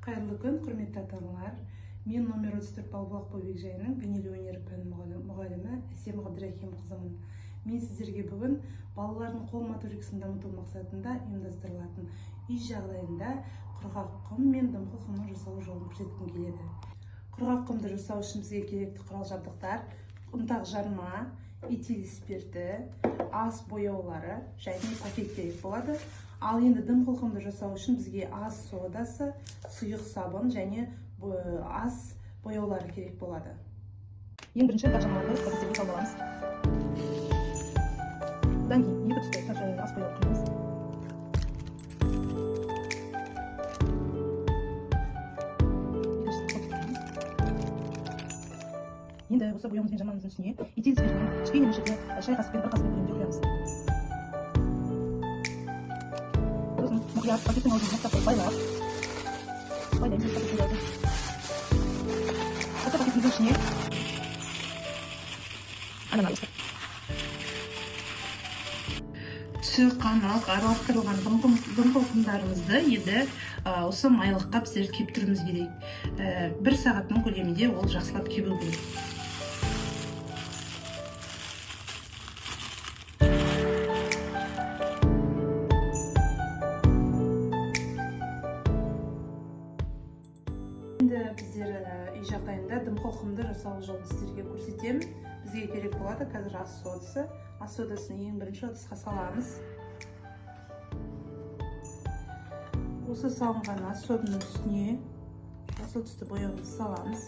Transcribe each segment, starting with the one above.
Қайырлы күн, құрметті ата-аналар. Мен номер 34 Балбұлақ бөбекжайының бейнелеу өнері пәні мұғалімі Әсем Ғабдрахимқызымын. Мен сіздерге бүгін балалардың қол моторикасын дамыту мақсатында ұйымдастырылатын үй жағдайында құрғақ құм мен дымқыл құмның жасалу жолын көрсеткім келеді. Құрғақ құмды жасау үшін бізге керекті құрал-жабдықтар: ұнтақ жарма, этил спирті, ас бояулары және пакет керек болады. Ал енді дымқыл құмды жасау үшін бізге ас содасы, сұйық сабын және ас бояулары керек болады. Ең бірінші жармаларды пакеттерге салып аламыз. Одан кейін екі түсті ас бояу құйамыз. Енді осы бояуымыз бен жармамыздың үстіне этил спиртінен кішкене мөлшерде шай қасықпен бір қасық көлемде құямыз. Сосын мұқият пакеттің аузын мықтап байлаймыз пакеттерді. Осы пакеттің ішіне ананас, түсі қанық араластырылған дымқыл құмдарымызды енді осы майлыққа біздер кептіруіміз керек. 1 сағаттың көлемінде ол жақсылап кебу керек. Енді біздер үй жағдайында дымқыл құмды жасау жолын сіздерге көрсетемін. Бізге керек болады қазір ас содасы. Ас содасын ең бірінші ыдысқа саламыз. Осы салынған ас содының үстіне жасыл түсті бояуымызды саламыз.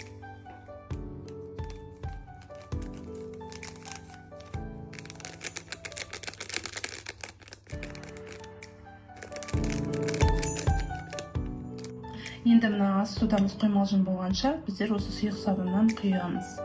Енді мына ас содамыз қоймалжың болғанша біздер осы сұйық сабыннан құямыз.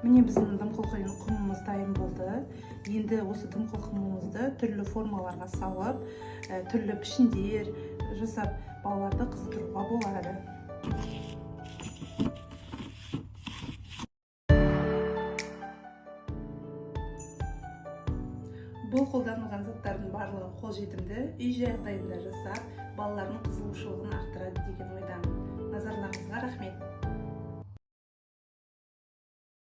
Міне біздің дымқыл құмымыз дайын болды. Енді осы дымқыл құмымызды түрлі формаларға салып, түрлі пішіндер жасап балаларды қызықтыруға болады. Бұл қолданылған заттардың барлығы қолжетімді, үй жағдайында жасап, балалардың қызығушылығын арттырады деген ойдамын. Назарларыңызға рахмет.